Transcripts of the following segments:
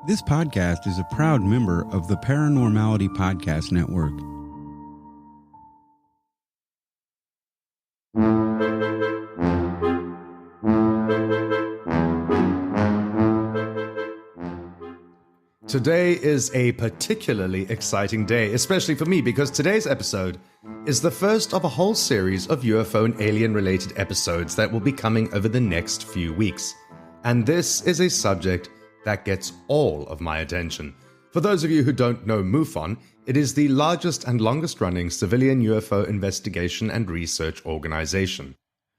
This podcast is a proud member of the Paranormality Podcast Network. Today is a particularly exciting day, especially for me, because today's episode is the first of a whole series of UFO and alien-related episodes that will be coming over the next few weeks. And this is a subject that gets all of my attention. For those of you who don't know MUFON, it is the largest and longest-running civilian UFO investigation and research organization.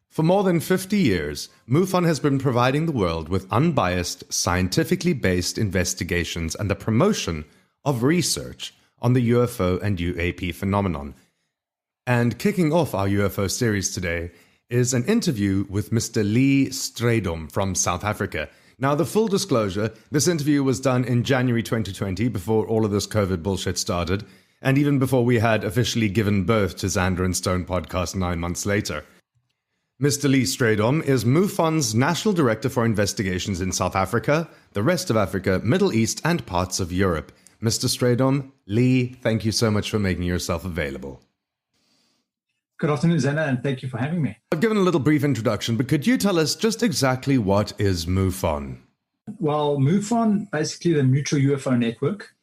For more than 50 years, MUFON has been providing the world with unbiased, scientifically based investigations and the promotion of research on the UFO and UAP phenomenon. And kicking off our UFO series today is an interview with Mr. Lee Strydom from South Africa. Now, the full disclosure, this interview was done in January 2020, before all of this COVID bullshit started, and even before we had officially given birth to Xander and Stone podcast 9 months later. Mr. Lee Strydom is MUFON's National Director for Investigations in South Africa, the rest of Africa, Middle East, and parts of Europe. Mr. Strydom, Lee, thank you so much for making yourself available. Good afternoon, Xander, and thank you for having me. I've given a little brief introduction, but could you tell us just exactly what is MUFON? Well, MUFON, basically the Mutual UFO Network,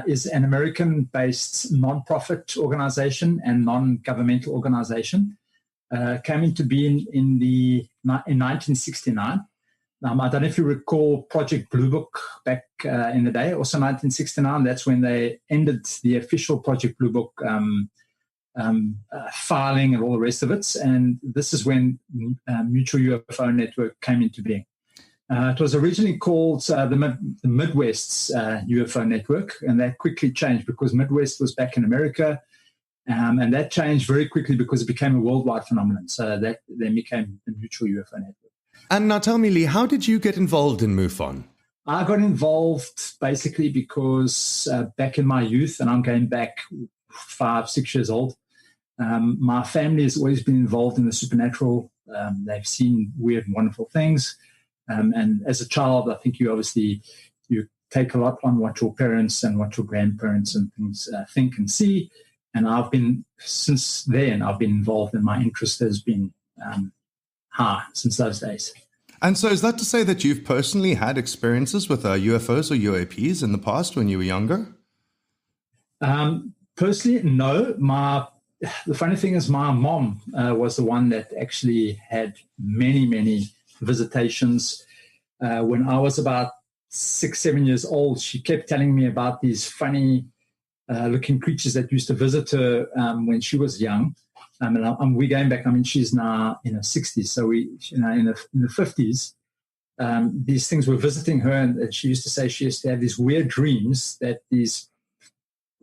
is an American-based non-profit organization and non-governmental organization. Came into being in 1969. I don't know if you recall Project Blue Book back in the day, also 1969. That's when they ended the official Project Blue Book filing and all the rest of it. And this is when Mutual UFO Network came into being. It was originally called the Midwest's UFO Network, and that quickly changed because Midwest was back in America. And that changed very quickly because it became a worldwide phenomenon. So that then became the Mutual UFO Network. And now tell me, Lee, how did you get involved in MUFON? I got involved basically because back in my youth, and I'm going back 5-6 years old, my family has always been involved in the supernatural. They've seen weird and wonderful things. And as a child, I think you take a lot on what your parents and what your grandparents and things think and see. And since then, I've been involved, and my interest has been high since those days. And so is that to say that you've personally had experiences with UFOs or UAPs in the past when you were younger? Personally, no. The funny thing is my mom was the one that actually had many, many visitations. When I was about 6-7 years old, she kept telling me about these funny looking creatures that used to visit her when she was young. And we're going back, she's now in her 60s. So in the 50s, these things were visiting her. And she used to say she used to have these weird dreams that these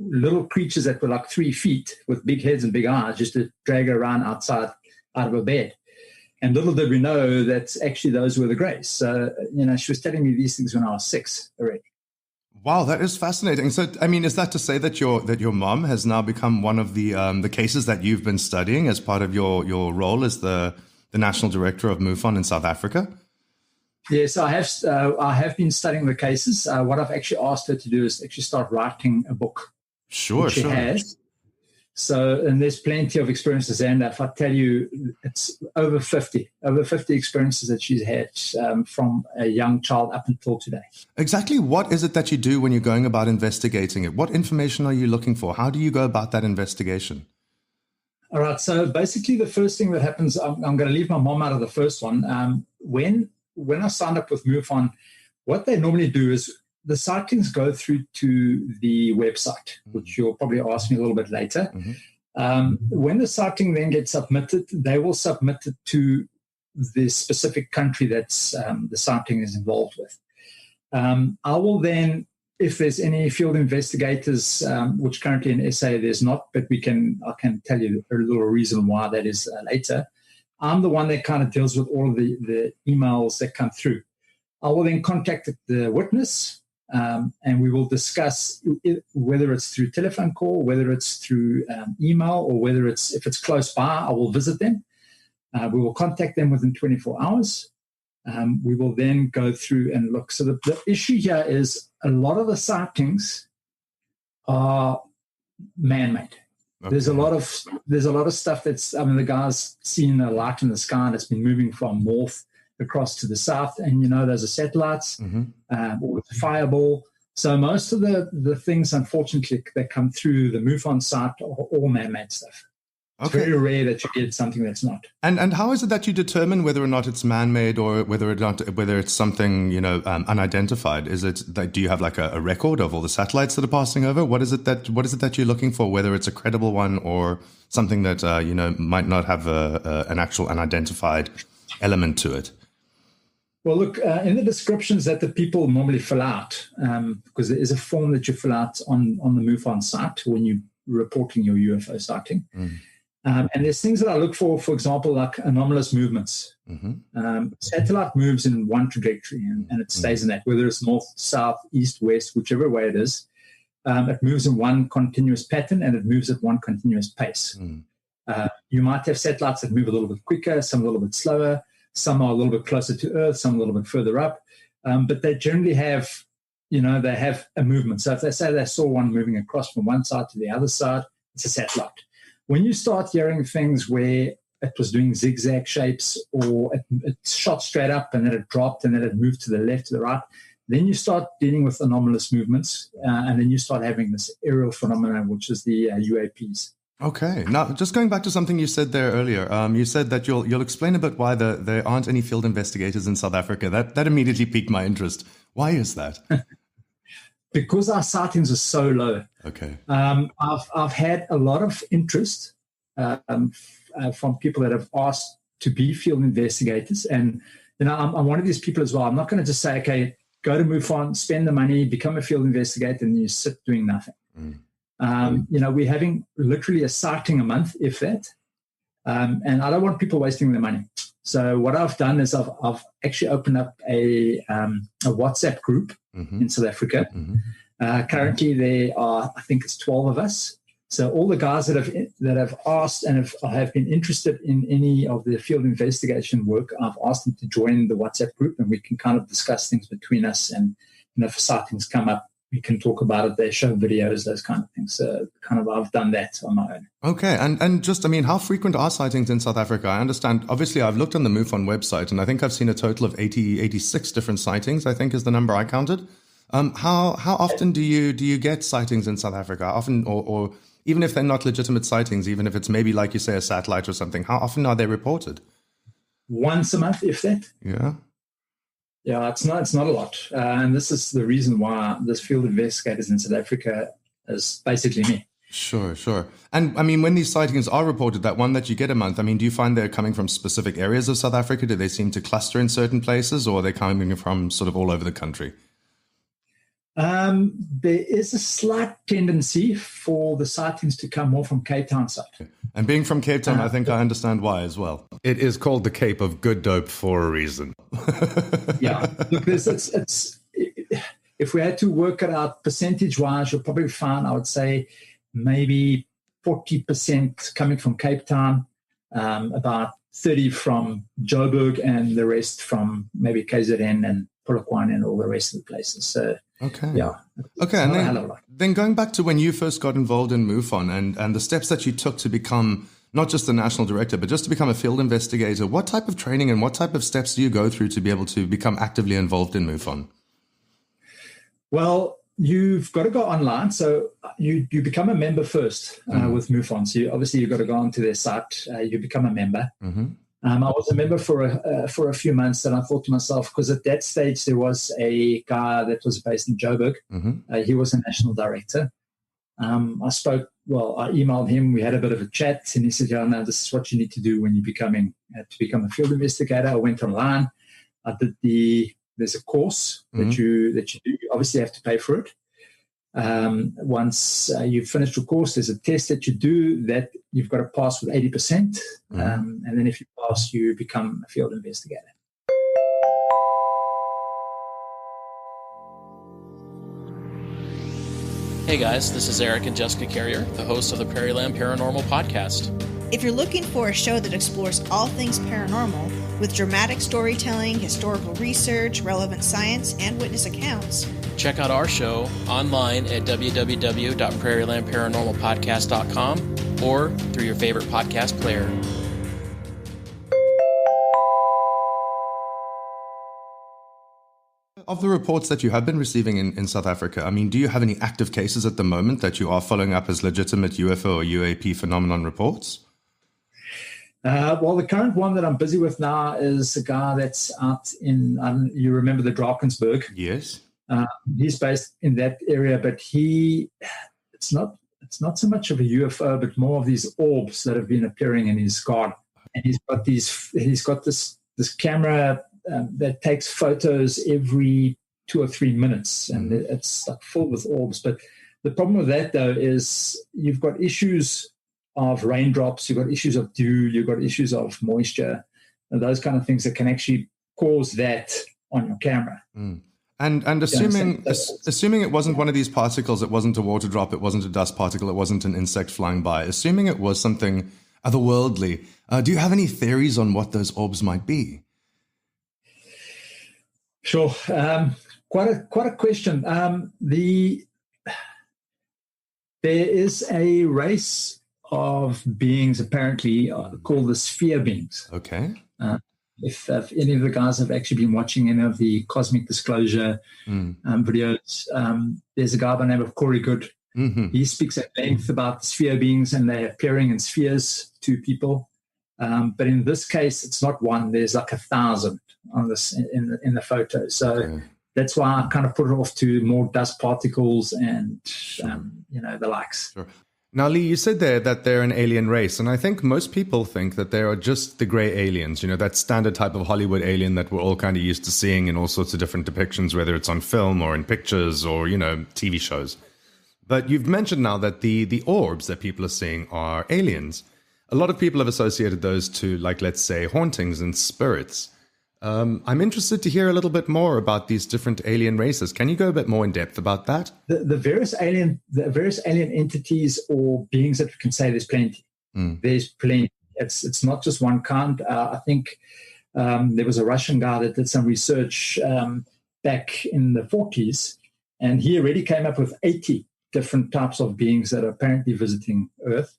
little creatures that were like 3 feet with big heads and big eyes just to drag her around out of her bed. And little did we know that actually those were the Greys. So, she was telling me these things when I was 6 already. Wow, that is fascinating. So, is that to say that your mom has now become one of the cases that you've been studying as part of your role as the national director of MUFON in South Africa? Yes, I have been studying the cases. What I've actually asked her to do is actually start writing a book. Sure. She has. So, and there's plenty of experiences, and if I tell you, it's over 50 experiences that she's had from a young child up until today. Exactly what is it that you do when you're going about investigating it? What information are you looking for? How do you go about that investigation? All right, so basically the first thing that happens, I'm going to leave my mom out of the first one. When I signed up with MUFON, what they normally do is the sightings go through to the website, which you'll probably ask me a little bit later. Mm-hmm. When the sighting then gets submitted, they will submit it to the specific country that's the sighting is involved with. I will then, if there's any field investigators, which currently in SA there's not, but I can tell you a little reason why that is later. I'm the one that kind of deals with all of the emails that come through. I will then contact the witness, and we will discuss whether it's through telephone call, whether it's through email, or if it's close by, I will visit them. We will contact them within 24 hours. We will then go through and look. So the issue here is a lot of the sightings are man-made. Okay. There's a lot of stuff that's, the guy's seen a light in the sky that's been moving from north across to the south, and those are satellites, or it's a fireball. So most of the things, unfortunately, that come through the MUFON site are all man-made stuff. It's very rare that you get something that's not. And how is it that you determine whether or not it's man-made or whether it's something unidentified? Is it that, do you have like a record of all the satellites that are passing over? What is it that you're looking for? Whether it's a credible one or something that might not have an actual unidentified element to it? Well, look, in the descriptions that the people normally fill out, because there is a form that you fill out on the MUFON site when you're reporting your UFO sighting. And there's things that I look for example, like anomalous movements. Satellite moves in one trajectory and it stays in that, whether it's north, south, east, west, whichever way it is. It moves in one continuous pattern and it moves at one continuous pace. You might have satellites that move a little bit quicker, some a little bit slower. Some are a little bit closer to Earth, some a little bit further up. But they generally have, they have a movement. So if they say they saw one moving across from one side to the other side, it's a satellite. When you start hearing things where it was doing zigzag shapes or it shot straight up and then it dropped and then it moved to the left, to the right, then you start dealing with anomalous movements. And then you start having this aerial phenomenon, which is the UAPs. Okay. Now, just going back to something you said there earlier, you said that you'll explain a bit why there aren't any field investigators in South Africa. That immediately piqued my interest. Why is that? Because our sightings are so low. Okay. I've had a lot of interest from people that have asked to be field investigators, and I'm one of these people as well. I'm not going to just say, okay, go to MUFON, spend the money, become a field investigator, and you sit doing nothing. We're having literally a sighting a month, if that. And I don't want people wasting their money. So what I've done is I've actually opened up a WhatsApp group in South Africa. Currently, there are, I think it's 12 of us. So all the guys that have asked and have been interested in any of the field investigation work, I've asked them to join the WhatsApp group, and we can kind of discuss things between us. And if sightings come up, we can talk about it. They show videos, those kind of things. So kind of I've done that on my own. Okay. And just, how frequent are sightings in South Africa? I understand, obviously, I've looked on the MUFON website, and I think I've seen a total of 86 different sightings, I think is the number I counted. How often do you get sightings in South Africa? Often, or even if they're not legitimate sightings, even if it's maybe, like you say, a satellite or something, how often are they reported? Once a month, if that. Yeah. Yeah, it's not a lot. And this is the reason why this field investigators in South Africa is basically me. Sure. And when these sightings are reported, that one that you get a month, do you find they're coming from specific areas of South Africa? Do they seem to cluster in certain places, or are they coming from sort of all over the country? There is a slight tendency for the sightings to come more from Cape Town side. And being from Cape Town, I think I understand why as well. It is called the Cape of Good Dope for a reason. Yeah. Look, it's if we had to work it out percentage-wise, you'll probably find, I would say, maybe 40% coming from Cape Town, about 30 from Joburg, and the rest from maybe KZN and Polokwane and all the rest of the places. So, okay. Yeah. Okay. And then going back to when you first got involved in MUFON and the steps that you took to become not just the national director, but just to become a field investigator, what type of training and what type of steps do you go through to be able to become actively involved in MUFON? Well, you've got to go online. So you become a member first with MUFON. So you've got to go onto their site. You become a member. I was a member for a few months, and I thought to myself, because at that stage there was a guy that was based in Joburg. He was a national director. I emailed him. We had a bit of a chat, and he said, "Yeah, no, this is what you need to do when you're to become a field investigator." I went online. I did there's a course that you do. You obviously have to pay for it. Once you've finished your course, there's a test that you do that you've got to pass with 80%. And then if you pass, you become a field investigator. Hey guys, this is Eric and Jessica Carrier, the hosts of the Prairieland Paranormal Podcast. If you're looking for a show that explores all things paranormal with dramatic storytelling, historical research, relevant science, and witness accounts, check out our show online at www.prairielandparanormalpodcast.com or through your favorite podcast player. Of the reports that you have been receiving in South Africa, I mean, do you have any active cases at the moment that you are following up as legitimate UFO or UAP phenomenon reports? Well, the current one that I'm busy with now is a guy that's out in, you remember the Drakensberg? Yes. He's based in that area, but it's not so much of a UFO, but more of these orbs that have been appearing in his garden. And he's got this camera that takes photos every 2 or 3 minutes, and it's like full with orbs. But the problem with that, though, is you've got issues of raindrops, you've got issues of dew, you've got issues of moisture, and those kind of things that can actually cause that on your camera. And assuming it wasn't one of these particles, it wasn't a water drop, it wasn't a dust particle, it wasn't an insect flying by, assuming it was something otherworldly, do you have any theories on what those orbs might be? Sure. Quite a question. There is a race of beings apparently called the sphere beings. Okay. If any of the guys have actually been watching any of the Cosmic Disclosure videos, there's a guy by the name of Corey Good. Mm-hmm. He speaks at length about the sphere beings and they're appearing in spheres to people. But in this case, it's not one. There's like 1,000 on this in the photo. So that's why I kind of put it off to more dust particles and the likes. Sure. Now, Lee, you said there that they're an alien race, and I think most people think that they are just the gray aliens, that standard type of Hollywood alien that we're all kind of used to seeing in all sorts of different depictions, whether it's on film or in pictures or, TV shows. But you've mentioned now that the orbs that people are seeing are aliens. A lot of people have associated those to, like, let's say, hauntings and spirits. I'm interested to hear a little bit more about these different alien races. Can you go a bit more in depth about that? The various alien entities or beings that we can say there's plenty. There's plenty. It's not just one kind. I think there was a Russian guy that did some research back in the 40s, and he already came up with 80 different types of beings that are apparently visiting Earth.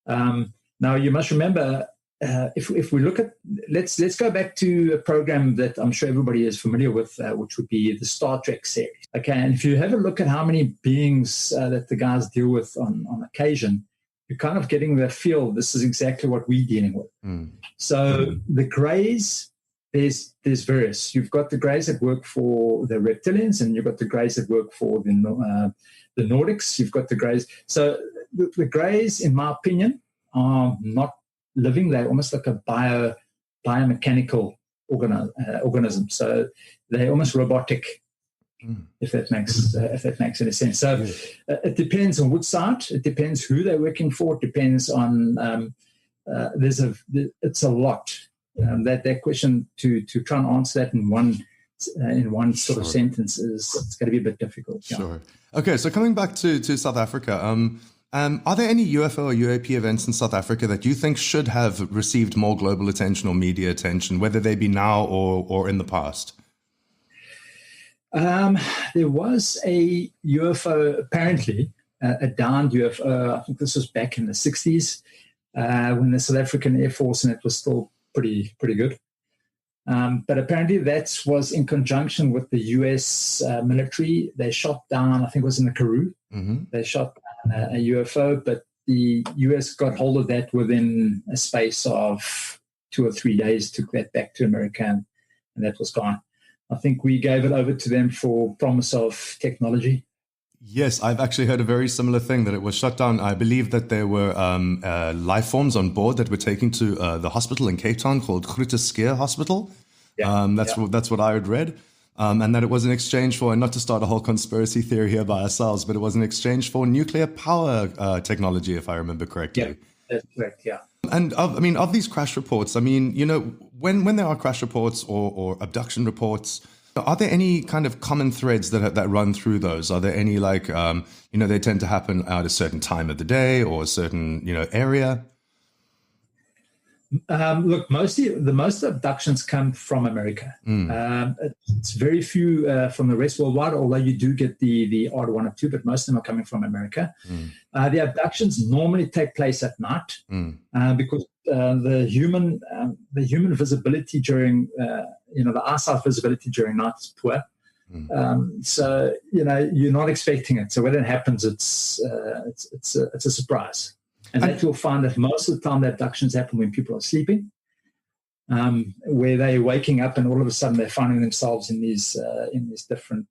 Now, you must remember, if we look at, let's go back to a program that I'm sure everybody is familiar with, which would be the Star Trek series. Okay, and if you have a look at how many beings that the guys deal with on occasion, you're kind of getting the feel this is exactly what we're dealing with. So the Greys, there's various. You've got the Greys that work for the reptilians, and you've got the Greys that work for the Nordics. You've got the Greys. So the Greys, in my opinion, are not living. They're almost like a biomechanical organism. So they're almost robotic, if that makes any sense. So it depends on which side. It depends who they're working for. It depends on. It's a lot. That question to try and answer that in one sort of sentence it's going to be a bit difficult. Sure. Okay. So coming back to South Africa. Are there any UFO or UAP events in South Africa that you think should have received more global attention or media attention, whether they be now or in the past? There was a UFO, apparently, a downed UFO. I think this was back in the 60s when the South African Air Force, and it was still pretty good. But apparently that was in conjunction with the US military. They shot down, I think it was in the Karoo. They shot a UFO, but the US got hold of that within a space of 2 or 3 days, took that back to America, and that was gone. I think we gave it over to them for promise of technology. Yes, I've actually heard a very similar thing, that it was shut down. I believe that there were life forms on board that were taken to the hospital in Cape Town called Groote Schuur Hospital. That's what I had read. And that it was in exchange for, and not to start a whole conspiracy theory here by ourselves, but it was in exchange for nuclear power technology, if I remember correctly. Yeah, that's correct, yeah. And of these crash reports, when there are crash reports or abduction reports, are there any kind of common threads that run through those? Are there any they tend to happen at a certain time of the day or a certain, area? Look, the most abductions come from America. It's very few from the rest worldwide, although you do get the odd one or two, but most of them are coming from America. The abductions normally take place at night because the human visibility during the eyesight visibility during night is poor. So you're not expecting it. So when it happens, it's a surprise. And that you'll find that most of the time the abductions happen when people are sleeping, where they're waking up and all of a sudden they're finding themselves in these different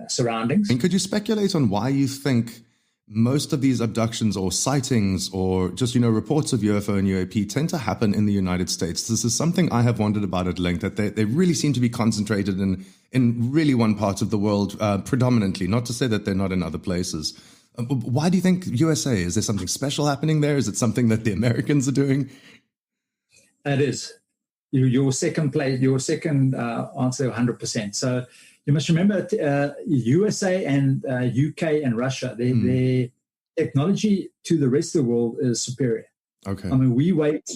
surroundings. And could you speculate on why you think most of these abductions or sightings or just, reports of UFO and UAP tend to happen in the United States? This is something I have wondered about at length, that they really seem to be concentrated in really one part of the world predominantly, not to say that they're not in other places. Why do you think USA? Is there something special happening there? Is it something that the Americans are doing? It is. Your second answer, 100%. So you must remember USA and UK and Russia, their technology to the rest of the world is superior. Okay. I mean, we wait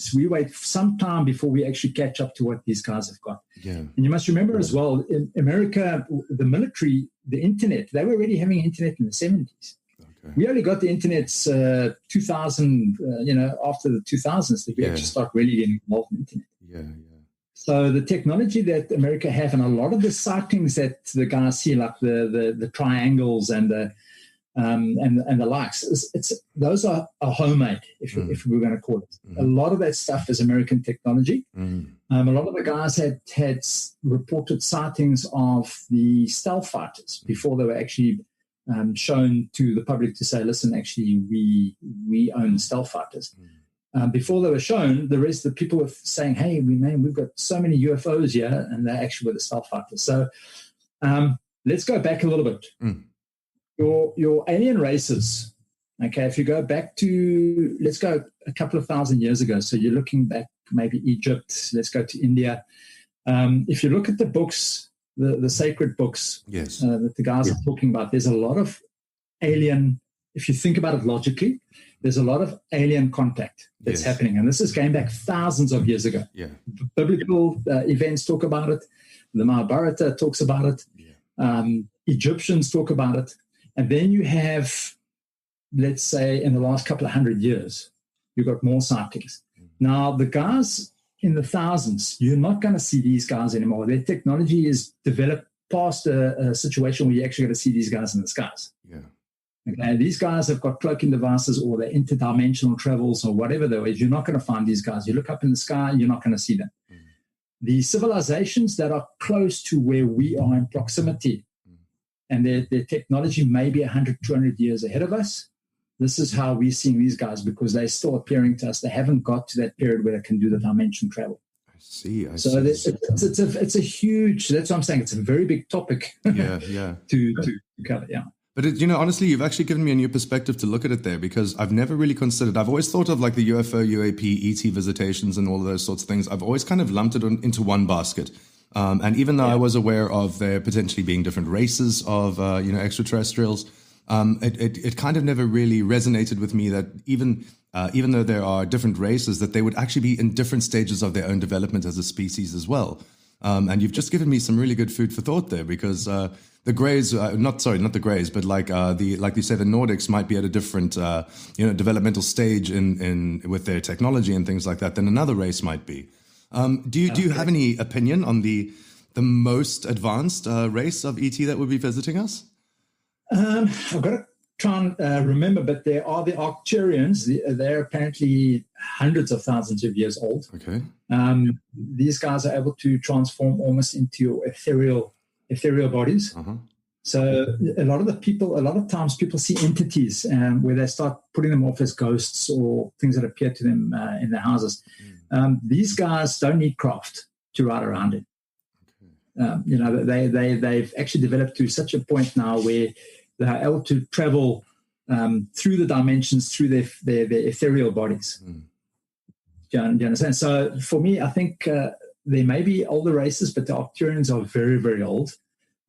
some time before we actually catch up to what these guys have got. Yeah. And you must remember as well, in America, the military, the internet, they were already having internet in the 70s. We only got the internet 2000, after the 2000s that we actually start really getting involved in the internet. Yeah. So the technology that America have, and a lot of the sightings that the guys see, like the triangles and the likes, those are homemade, if we're going to call it. A lot of that stuff is American technology. A lot of the guys had reported sightings of the stealth fighters before they were actually shown to the public to say, listen, actually, we own the stealth fighters. Before they were shown, the rest of the people were saying, hey, we've got so many UFOs here, and they actually were the stealth fighters. So let's go back a little bit. Your alien races, okay, if you go back to, let's go a couple of thousand years ago. So you're looking back maybe Egypt, let's go to India. If you look at the books, the sacred books that the guys are talking about, there's a lot of alien, if you think about it logically, there's a lot of alien contact that's happening. And this is going back thousands of years ago. Yeah. Biblical events talk about it. The Mahabharata talks about it. Egyptians talk about it. And then you have, let's say, in the last couple of 100 years, you've got more sightings. Now, the guys in the thousands, you're not going to see these guys anymore. Their technology is developed past a situation where you're actually going to see these guys in the skies. Yeah. Okay, these guys have got cloaking devices or they're interdimensional travels or whatever there is. You're not going to find these guys. You look up in the sky, you're not going to see them. The civilizations that are close to where we are in proximity, and their technology may be 100, 200 years ahead of us, this is how we're seeing these guys, because they're still appearing to us. They haven't got to that period where they can do the dimension travel. I see. It's a huge, that's what I'm saying. It's a very big topic to cover, But, honestly, you've actually given me a new perspective to look at it there, because I've never really considered, I've always thought of like the UFO, UAP, ET visitations and all of those sorts of things. I've always kind of lumped it into one basket. And even though I was aware of there potentially being different races of, extraterrestrials, it kind of never really resonated with me that even though there are different races, that they would actually be in different stages of their own development as a species as well. And you've just given me some really good food for thought there, because the Greys, not the Greys, but like you said, the Nordics might be at a different developmental stage in with their technology and things like that than another race might be. Do you have any opinion on the most advanced race of ET that would be visiting us? I've got to try and remember, but there are the Arcturians. They're apparently hundreds of thousands of years old. Okay. These guys are able to transform almost into ethereal bodies. So a lot of times people see entities where they start putting them off as ghosts or things that appear to them in their houses. These guys don't need craft to ride around in. They've actually developed to such a point now where they're able to travel through the dimensions, through their ethereal bodies. Do you understand? So for me, I think there may be older races, but the Arcturians are very, very old.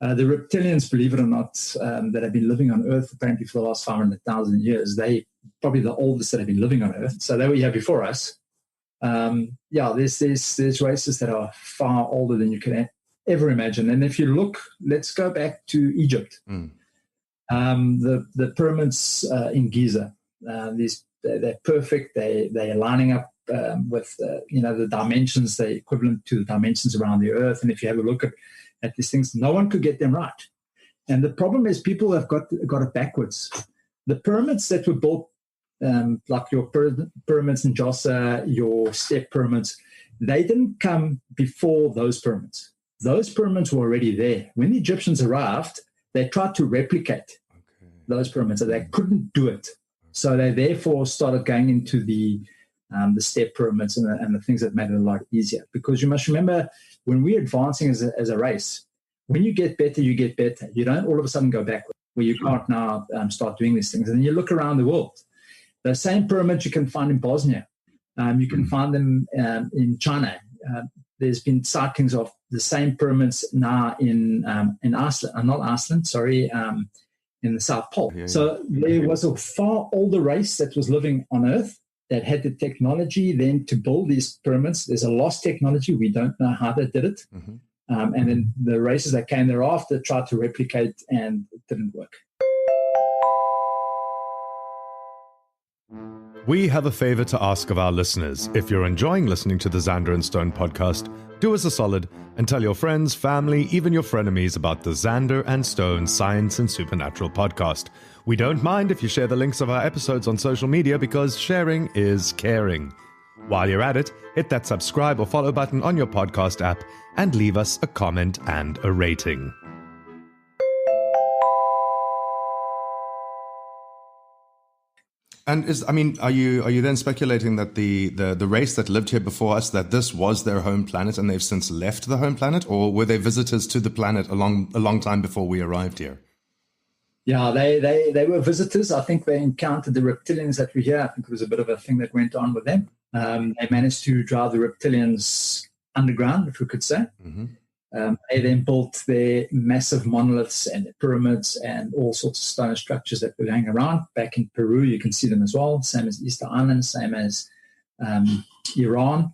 The reptilians, believe it or not, that have been living on Earth apparently for the last 500,000 years, they probably the oldest that have been living on Earth. So they were here before us. There's races that are far older than you can ever imagine. And if you look, let's go back to Egypt. The pyramids in Giza, they're perfect. They're lining up with the dimensions, they're equivalent to the dimensions around the Earth. And if you have a look at these things, no one could get them right. And the problem is people have got it backwards. The pyramids that were built, like your pyramids in Djoser, your step pyramids, they didn't come before those pyramids. Those pyramids were already there. When the Egyptians arrived, they tried to replicate those pyramids, and they couldn't do it. So they therefore started going into the step pyramids and the things that made it a lot easier. Because you must remember, when we're advancing as a race, when you get better, you get better. You don't all of a sudden go backward, where you can't now start doing these things. And then you look around the world. The same pyramids you can find in Bosnia. You can find them in China. There's been sightings of the same pyramids now in Iceland, not Iceland, sorry, in the South Pole. So there was a far older race that was living on Earth that had the technology then to build these pyramids. There's a lost technology. We don't know how they did it. And then the races that came thereafter tried to replicate, and it didn't work. We have a favor to ask of our listeners. If you're enjoying listening to the Xander and Stone podcast, do us a solid and tell your friends, family, even your frenemies about the Xander and Stone Science and Supernatural podcast. We don't mind if you share the links of our episodes on social media, because sharing is caring. While you're at it, hit that subscribe or follow button on your podcast app and leave us a comment and a rating. And are you then speculating that the race that lived here before us, that this was their home planet and they've since left the home planet, or were they visitors to the planet a long time before we arrived here? Yeah, they were visitors. I think they encountered the reptilians that were here. I think it was a bit of a thing that went on with them. They managed to drive the reptilians underground, if we could say. They then built their massive monoliths and pyramids and all sorts of stone structures that were going around. Back in Peru, you can see them as well, same as Easter Island, same as Iran.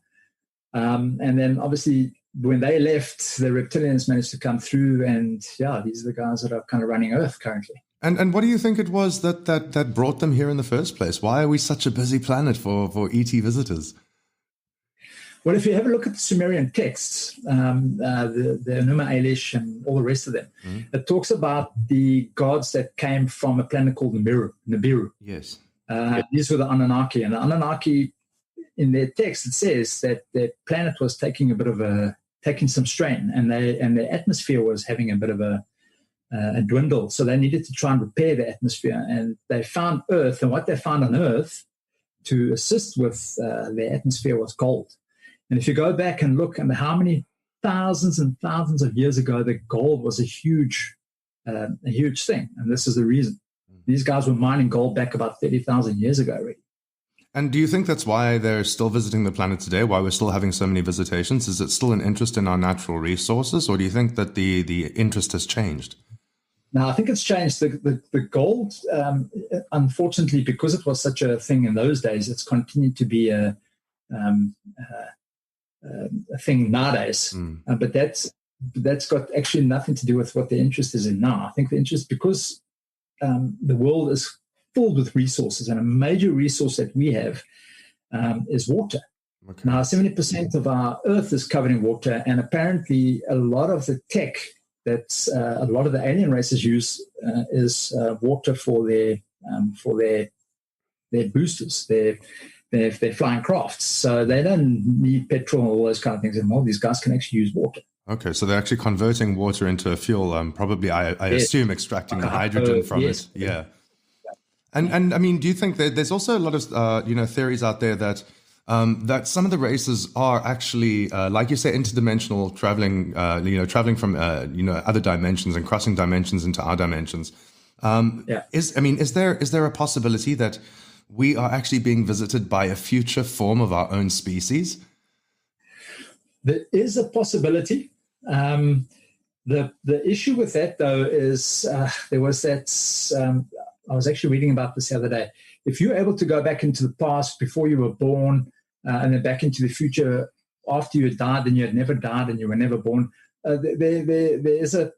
And then obviously when they left, the reptilians managed to come through, and these are the guys that are kind of running Earth currently. And what do you think it was that brought them here in the first place? Why are we such a busy planet for ET visitors? Well, if you have a look at the Sumerian texts, the Enuma Elish and all the rest of them, it talks about the gods that came from a planet called Nibiru. Yes. These were the Anunnaki. And the Anunnaki, in their text, it says that their planet was taking some strain, and their atmosphere was having a bit of a dwindle. So they needed to try and repair the atmosphere. And they found Earth, and what they found on Earth to assist with their atmosphere was gold. And if you go back and look at how many thousands and thousands of years ago, the gold was a huge thing. And this is the reason. These guys were mining gold back about 30,000 years ago already. And do you think that's why they're still visiting the planet today, why we're still having so many visitations? Is it still an interest in our natural resources, or do you think that the interest has changed? No, I think it's changed. The gold, unfortunately, because it was such a thing in those days, it's continued to be a thing nowadays, but that's got actually nothing to do with what the interest is in now. I think the interest, because the world is filled with resources, and a major resource that we have is water. Okay. Now, 70% of our Earth is covered in water, and apparently a lot of the tech that a lot of the alien races use is water for their boosters, their flying crafts. So they don't need petrol and all those kind of things anymore. These guys can actually use water. Okay, so they're actually converting water into a fuel, probably, I assume, extracting the hydrogen from it. Yeah. And I mean, do you think that there's also a lot of, theories out there that that some of the races are actually, like you say, interdimensional, traveling from, other dimensions and crossing dimensions into our dimensions. Is there a possibility that we are actually being visited by a future form of our own species? There is a possibility. The issue with that, though, is there was that. I was actually reading about this the other day. If you're able to go back into the past before you were born, and then Back into the Future, after you had died and you had never died and you were never born. There is a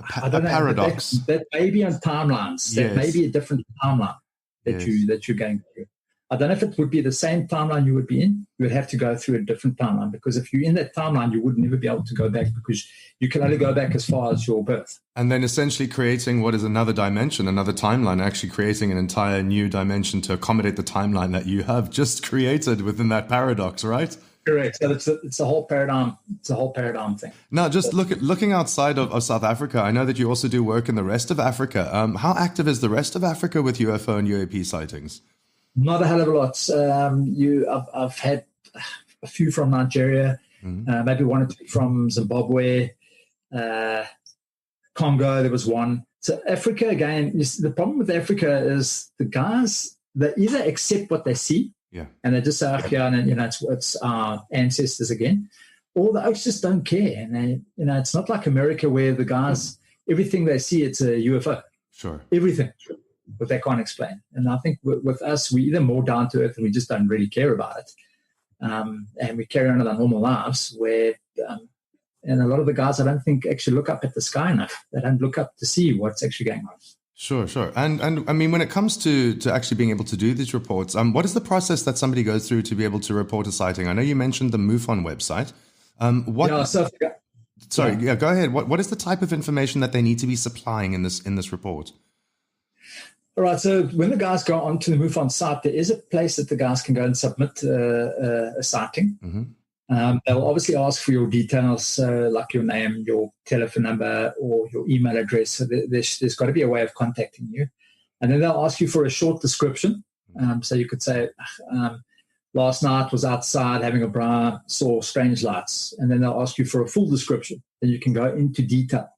paradox that may be on timelines. That may be a different timeline that you're going through. I don't know if it would be the same timeline you would be in. You would have to go through a different timeline, because if you're in that timeline, you would never be able to go back, because you can only go back as far as your birth. And then essentially creating what is another dimension, another timeline, actually creating an entire new dimension to accommodate the timeline that you have just created within that paradox, right? Correct. So it's a whole paradigm. It's a whole paradigm thing. Now, just looking outside of South Africa, I know that you also do work in the rest of Africa. How active is the rest of Africa with UFO and UAP sightings? Not a hell of a lot. I've had a few from Nigeria, maybe one or two from Zimbabwe, Congo. There was one. So Africa, again, the problem with Africa is the guys, they either accept what they see, and they just say, okay, and it's our ancestors again, or the oaks just don't care. And they, it's not like America where the guys, everything they see, it's a UFO. Sure. Everything. But they can't explain. And I think with us, we're either more down to earth and we just don't really care about it. And we carry on with our normal lives where, and a lot of the guys, I don't think actually look up at the sky enough. They don't look up to see what's actually going on. Sure. And I mean, when it comes to actually being able to do these reports, what is the process that somebody goes through to be able to report a sighting? I know you mentioned the MUFON website. Go ahead. What is the type of information that they need to be supplying in this report? All right, so when the guys go onto the MUFON site, there is a place that the guys can go and submit a sighting. Mm-hmm. They'll obviously ask for your details, like your name, your telephone number, or your email address. So there's got to be a way of contacting you. And then they'll ask you for a short description. So you could say, last night was outside having a bra, saw strange lights. And then they'll ask you for a full description. Then you can go into detail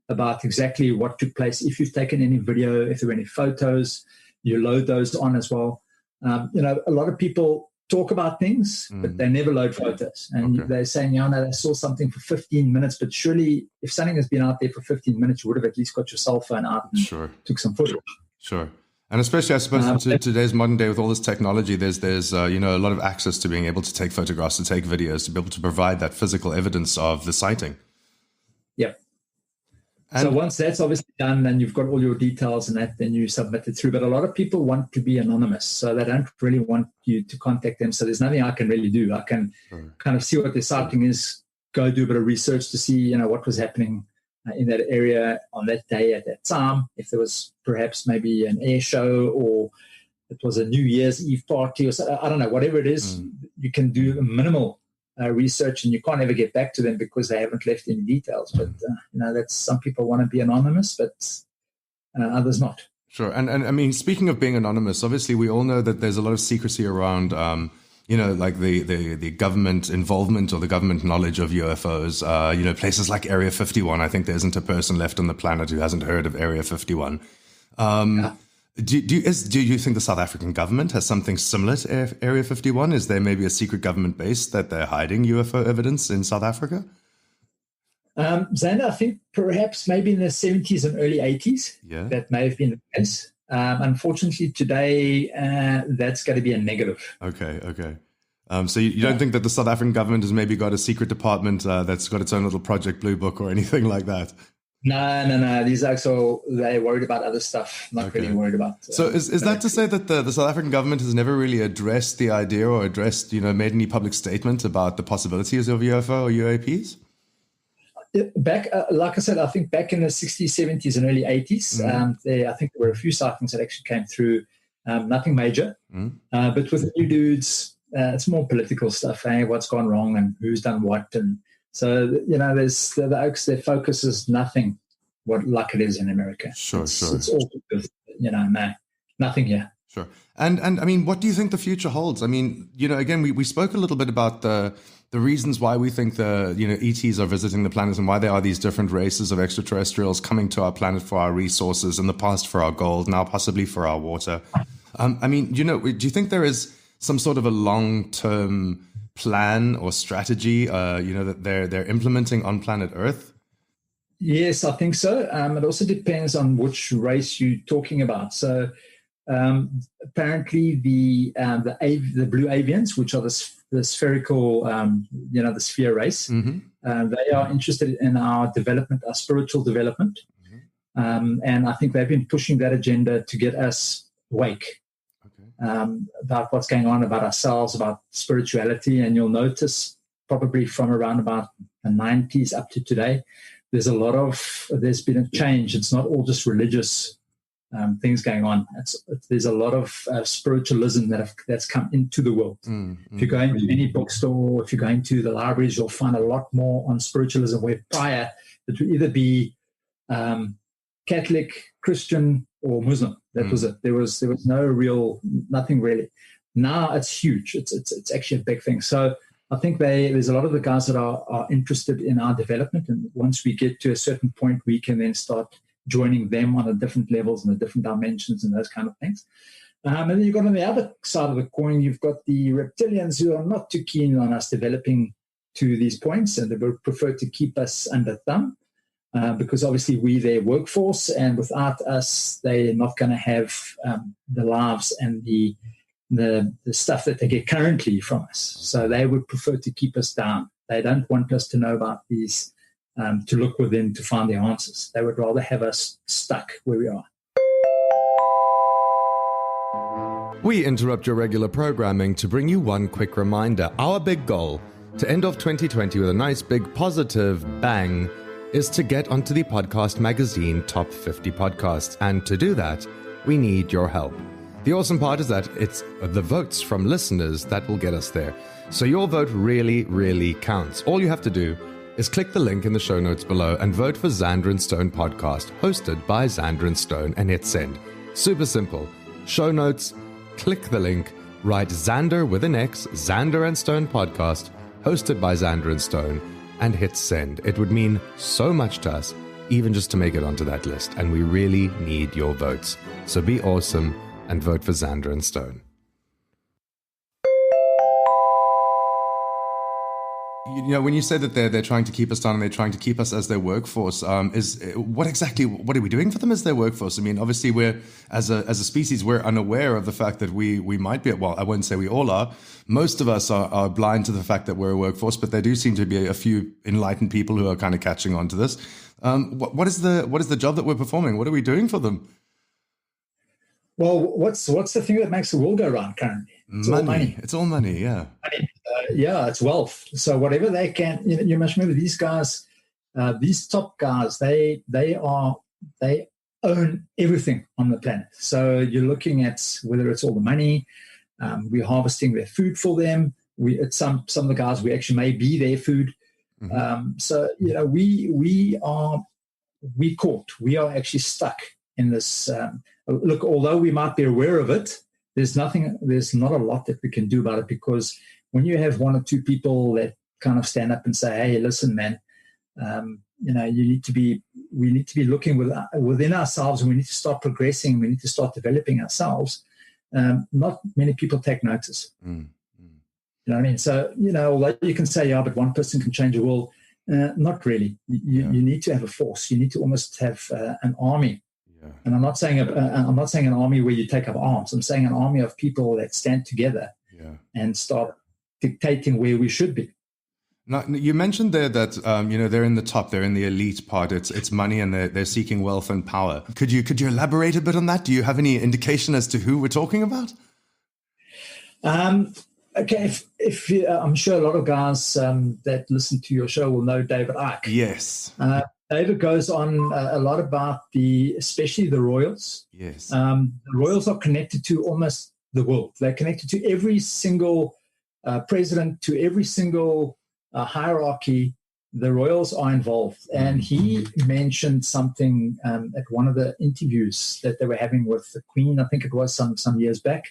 about exactly what took place. If you've taken any video, if there were any photos, you load those on as well. A lot of people talk about things, but they never load photos. And they're saying, I saw something for 15 minutes, but surely if something has been out there for 15 minutes, you would have at least got your cell phone out and took some footage. Sure. And especially, I suppose, in today's modern day with all this technology, there's a lot of access to being able to take photographs, to take videos, to be able to provide that physical evidence of the sighting. Yep. So once that's obviously done, then you've got all your details and that, then you submit it through. But a lot of people want to be anonymous, so they don't really want you to contact them. So there's nothing I can really do. I can kind of see what their sighting is, go do a bit of research to see, what was happening in that area on that day at that time. If there was perhaps maybe an air show, or it was a New Year's Eve party, or so, I don't know, whatever it is, you can do a minimal research, and you can't ever get back to them because they haven't left any details. But that's, some people want to be anonymous, but others not. Sure. And I mean, speaking of being anonymous, obviously we all know that there's a lot of secrecy around like the government involvement or the government knowledge of UFOs. Places like Area 51. I think there isn't a person left on the planet who hasn't heard of Area 51. Do you think the South African government has something similar to Area 51? Is there maybe a secret government base that they're hiding UFO evidence in South Africa? Xander, I think perhaps maybe in the 70s and early 80s, that may have been the case. Unfortunately, today, that's going to be a negative. Okay. So you don't think that the South African government has maybe got a secret department that's got its own little Project Blue Book or anything like that? No. These are they're worried about other stuff, not really worried about. So is that to say that the South African government has never really addressed the idea or made any public statement about the possibilities of UFO or UAPs? Back, like I said, I think back in the 60s, 70s, and early 80s, I think there were a few sightings that actually came through. Nothing major, but with the new dudes, it's more political stuff. What's gone wrong and who's done what, and so there's the Oaks. Their focus is nothing like it is in America. Sure. It's all nothing here. Sure. And I mean, what do you think the future holds? I mean, again, we spoke a little bit about the reasons why we think ETs are visiting the planet and why there are these different races of extraterrestrials coming to our planet for our resources, in the past for our gold, now possibly for our water. I mean, do you think there is some sort of a long-term plan or strategy, that they're implementing on planet Earth? Yes, I think so. It also depends on which race you're talking about. So apparently the blue avians, which are the spherical, the sphere race, they are interested in our development, our spiritual development. And I think they've been pushing that agenda to get us awake about what's going on, about ourselves, about spirituality. And you'll notice probably from around about the 90s up to today, there's been a change. It's not all just religious things going on. There's a lot of spiritualism that's come into the world. If you go into any bookstore, if you're going to the libraries, you'll find a lot more on spiritualism, where prior it would either be Catholic, Christian, or Muslim. That was it. There was nothing really. Now it's huge. It's actually a big thing. So I think there's a lot of the guys that are interested in our development, and once we get to a certain point, we can then start joining them on the different levels and the different dimensions and those kind of things. And then you've got on the other side of the coin, you've got the reptilians who are not too keen on us developing to these points, and they would prefer to keep us under thumb. Because obviously we're their workforce, and without us, they're not going to have the lives and the stuff that they get currently from us. So they would prefer to keep us down. They don't want us to know about these, to look within to find the answers. They would rather have us stuck where we are. We interrupt your regular programming to bring you one quick reminder. Our big goal, to end off 2020 with a nice big positive bang, is to get onto the podcast magazine Top 50 Podcasts. And to do that, we need your help. The awesome part is that it's the votes from listeners that will get us there. So your vote really, really counts. All you have to do is click the link in the show notes below and vote for Xander and Stone Podcast, hosted by Xander and Stone, and hit send. Super simple. Show notes, click the link, write Xander with an X, Xander and Stone Podcast, hosted by Xander and Stone, and hit send. It would mean so much to us, even just to make it onto that list, and we really need your votes. So be awesome and vote for Xander and Stone. You know, when you say that they're trying to keep us down and they're trying to keep us as their workforce, what are we doing for them as their workforce? I mean, obviously we're as a species, we're unaware of the fact that we might be, well, I won't say we all are. Most of us are blind to the fact that we're a workforce, but there do seem to be a few enlightened people who are kind of catching on to this. What is the job that we're performing? What are we doing for them? Well, what's the thing that makes the world go round currently? It's all money. It's all money, yeah. It's wealth. So whatever they can, you must remember these guys, these top guys, they own everything on the planet. So you're looking at whether it's all the money, we're harvesting their food for them. Some of the guys, we actually may be their food. So we are actually stuck in this. Look, although we might be aware of it, there's not a lot that we can do about it, because when you have one or two people that kind of stand up and say, "Hey, listen, man, we need to be looking within ourselves, and we need to start progressing. We need to start developing ourselves." Not many people take notice. You know what I mean? So, although you can say, "Yeah, but one person can change the world," not really. You need to have a force. You need to almost have an army. And I'm not saying an army where you take up arms. I'm saying an army of people that stand together and start dictating where we should be. Now, you mentioned there that they're in the top, they're in the elite part. It's money, and they're seeking wealth and power. Could you elaborate a bit on that? Do you have any indication as to who we're talking about? Okay, if I'm sure a lot of guys that listen to your show will know David Icke. Yes. David goes on a lot about especially the royals. Yes. The royals are connected to almost the world. They're connected to every single president, to every single hierarchy. The royals are involved. And he mentioned something at one of the interviews that they were having with the Queen. I think it was some years back.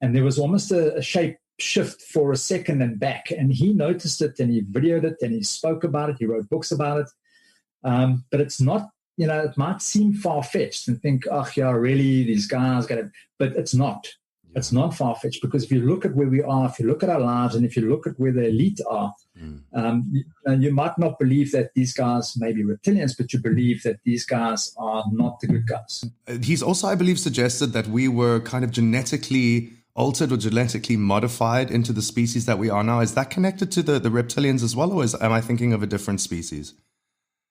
And there was almost a shape shift for a second and back. And he noticed it, and he videoed it, and he spoke about it. He wrote books about it. But it's not, it might seem far-fetched and think, really, these guys got it. But it's not. It's not far-fetched, because if you look at where we are, if you look at our lives, and if you look at where the elite are, you might not believe that these guys may be reptilians, but you believe that these guys are not the good guys. He's also, I believe, suggested that we were kind of genetically altered or genetically modified into the species that we are now. Is that connected to the reptilians as well, or am I thinking of a different species?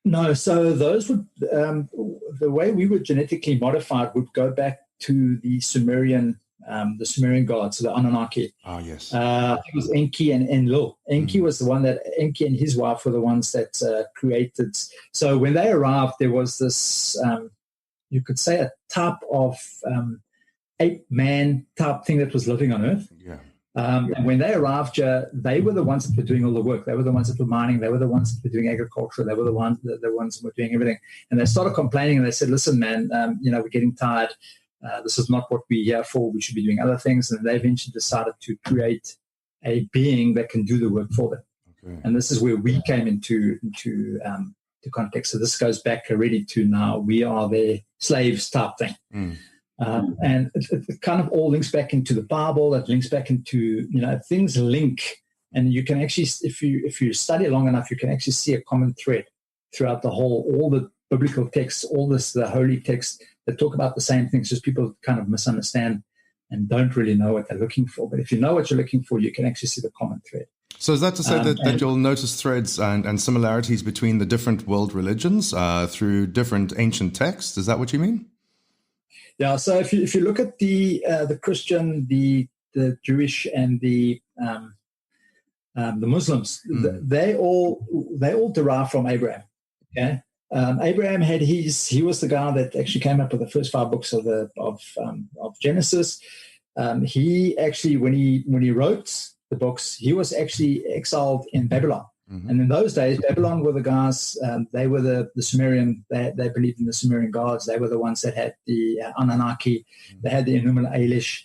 No, so those would, the way we were genetically modified would go back to the Sumerian gods, the Anunnaki. Ah, yes. I think it was Enki and Enlil. Enki was the one Enki and his wife were the ones that created. So when they arrived, there was this, you could say, a type of ape-man type thing that was living on Earth. Yeah. And when they arrived, they were the ones that were doing all the work. They were the ones that were mining. They were the ones that were doing agriculture. They were the ones that were doing everything. And they started complaining, and they said, listen, man, we're getting tired. This is not what we're here for. We should be doing other things. And they eventually decided to create a being that can do the work for them. Okay. And this is where we came into the context. So this goes back already to now we are their slaves type thing. And it kind of all links back into the Bible. It links back into, things link. And you can actually, if you study long enough, you can actually see a common thread throughout all the biblical texts, the holy texts that talk about the same things. Just people kind of misunderstand and don't really know what they're looking for. But if you know what you're looking for, you can actually see the common thread. So is that to say that you'll notice threads and similarities between the different world religions through different ancient texts? Is that what you mean? Yeah. So if you look at the Christian, the Jewish, and the Muslims, they all derive from Abraham. Okay. Abraham he was the guy that actually came up with the first 5 books of Genesis. He actually, when he wrote the books, he was actually exiled in Babylon. And in those days, Babylon were the guys, they were the Sumerian, they believed in the Sumerian gods. They were the ones that had the Anunnaki. They had the Enuma Elish.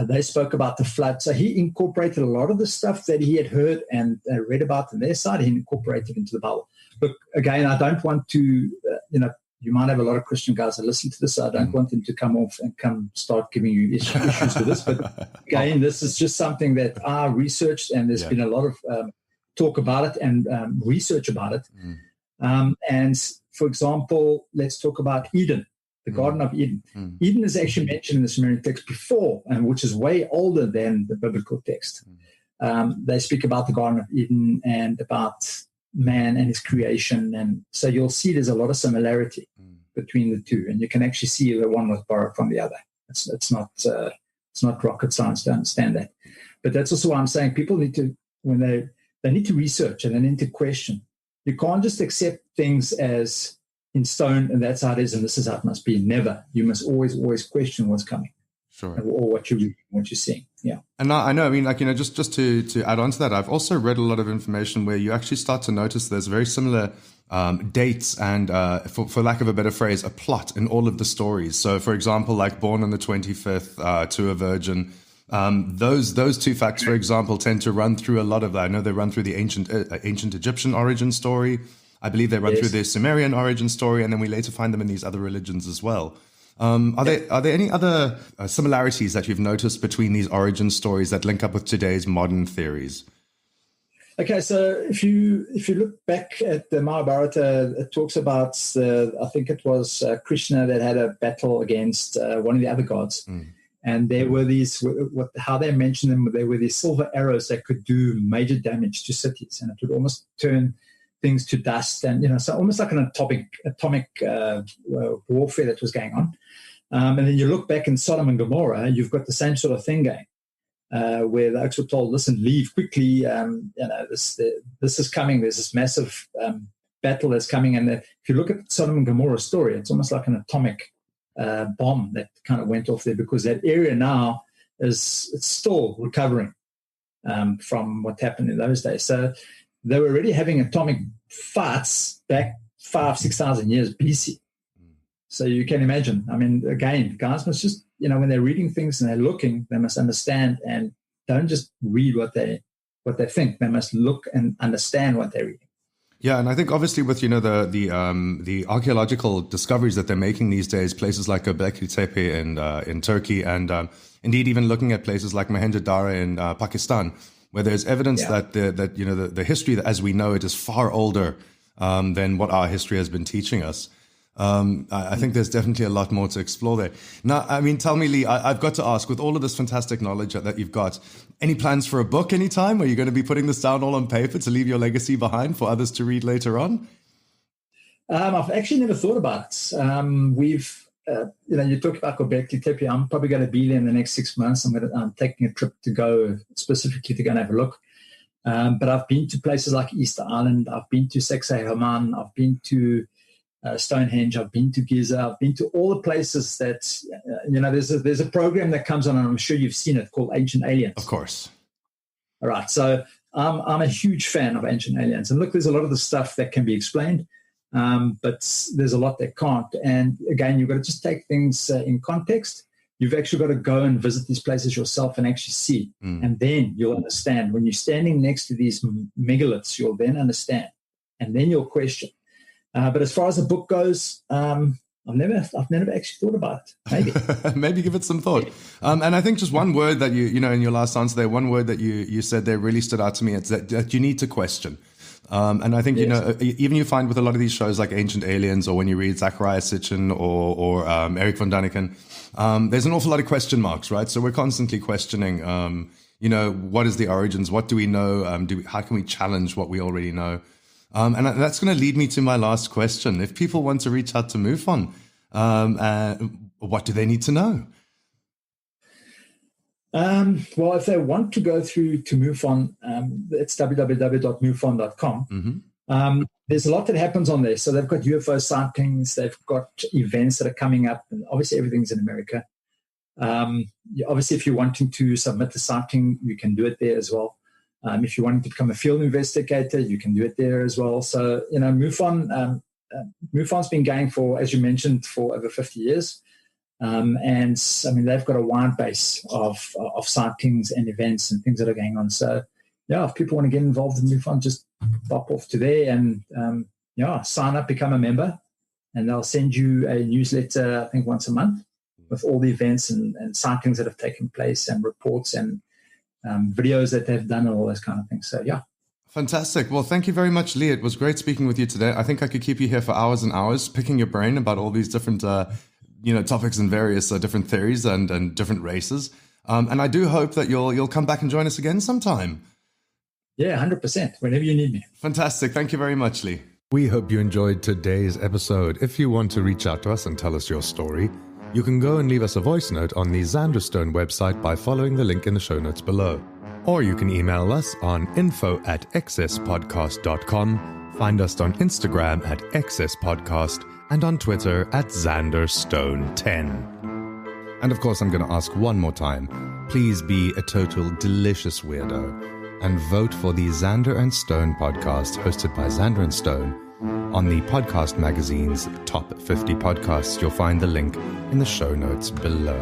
They spoke about the flood. So he incorporated a lot of the stuff that he had heard and read about on their side. He incorporated into the Bible. Look, again, I don't want to, you might have a lot of Christian guys that listen to this. So I don't want them to come off and start giving you issues with this. But again, this is just something that I researched, and there's been a lot of talk about it and research about it. And for example, let's talk about Eden, the Garden of Eden. Eden is actually mentioned in the Sumerian text before, and which is way older than the biblical text. They speak about the Garden of Eden and about man and his creation. And so you'll see there's a lot of similarity between the two, and you can actually see that one was borrowed from the other. It's not rocket science to understand that. But that's also why I'm saying people need to, when they need to research and they need to question. You can't just accept things as in stone and that's how it is and this is how it must be. Never. You must always question what's coming. Sure. Or what you're reading, what you're seeing. Yeah. And I know, I mean, just to add on to that, I've also read a lot of information where you actually start to notice there's very similar dates and, for lack of a better phrase, a plot in all of the stories. So, for example, like born on the 25th to a virgin, those two facts, for example, tend to run through a lot of that. I know they run through the ancient Egyptian origin story. I believe they run through the Sumerian origin story, and then we later find them in these other religions as well. Are there any other similarities that you've noticed between these origin stories that link up with today's modern theories? Okay, so if you look back at the Mahabharata, it talks about I think it was Krishna that had a battle against one of the other gods. And there were these, how they mentioned them, there were these silver arrows that could do major damage to cities, and it would almost turn things to dust, and so almost like an atomic warfare that was going on. And then you look back in Sodom and Gomorrah, you've got the same sort of thing going, where the oaks were told, "Listen, leave quickly. This is coming. There's this massive battle that's coming." And if you look at Sodom and Gomorrah story, it's almost like an atomic bomb that kind of went off there, because that area now it's still recovering from what happened in those days. So they were already having atomic fights back 5,000-6,000 years BC. So you can imagine. I mean, again, guys must just, when they're reading things and they're looking, they must understand and don't just read what they think. They must look and understand what they're reading. Yeah, and I think obviously with the archaeological discoveries that they're making these days, places like Göbekli Tepe in Turkey, and indeed even looking at places like Mohenjo-Daro in Pakistan, where there's evidence that the history as we know it is far older than what our history has been teaching us. I think there's definitely a lot more to explore there. Now, I mean, tell me, Lee, I've got to ask, with all of this fantastic knowledge that you've got, any plans for a book anytime? Are you going to be putting this down all on paper to leave your legacy behind for others to read later on? I've actually never thought about it. You talk about Göbekli Tepe. I'm probably going to be there in the next 6 months. I'm taking a trip to go specifically to go and have a look. But I've been to places like Easter Island. I've been to Sacsayhuaman. I've been to Stonehenge. I've been to Giza. I've been to all the places that, there's a program that comes on, and I'm sure you've seen it, called Ancient Aliens. Of course. All right. So I'm a huge fan of Ancient Aliens. And look, there's a lot of the stuff that can be explained, but there's a lot that can't. And again, you've got to just take things in context. You've actually got to go and visit these places yourself and actually see. And then you'll understand. When you're standing next to these megaliths, you'll then understand. And then you'll question. But as far as the book goes, I've never actually thought about it. Maybe. Maybe give it some thought. And I think just one word that you in your last answer there, one word that you said there really stood out to me. It's that you need to question. And I think, even you find with a lot of these shows like Ancient Aliens, or when you read Zachariah Sitchin or Eric von Daniken, there's an awful lot of question marks, right? So we're constantly questioning, what is the origins? What do we know? How can we challenge what we already know? And that's going to lead me to my last question. If people want to reach out to MUFON, what do they need to know? Well, if they want to go through to MUFON, it's www.mufon.com. There's a lot that happens on there. So they've got UFO sightings, they've got events that are coming up, and obviously everything's in America. Obviously, if you're wanting to submit a sighting, you can do it there as well. If you want to become a field investigator, you can do it there as well. So, MUFON's been going for, as you mentioned, for over 50 years. And I mean, they've got a wide base of sightings and events and things that are going on. So, if people want to get involved in MUFON, just pop off to there and, sign up, become a member, and they'll send you a newsletter, I think, once a month with all the events and sightings that have taken place and reports and videos that they've done and all those kind of things. So, Fantastic. Well, thank you very much, Lee. It was great speaking with you today. I think I could keep you here for hours and hours picking your brain about all these different, topics and various different theories and different races. And I do hope that you'll come back and join us again sometime. Yeah, 100%. Whenever you need me. Fantastic. Thank you very much, Lee. We hope you enjoyed today's episode. If you want to reach out to us and tell us your story, you can go and leave us a voice note on the Xander Stone website by following the link in the show notes below. Or you can email us on info@excesspodcast.com, find us on Instagram @excesspodcast, and on Twitter @XanderStone10. And of course, I'm going to ask one more time, please be a total delicious weirdo and vote for the Xander and Stone podcast hosted by Xander and Stone on the podcast magazine's top 50 podcasts. You'll find the link in the show notes below.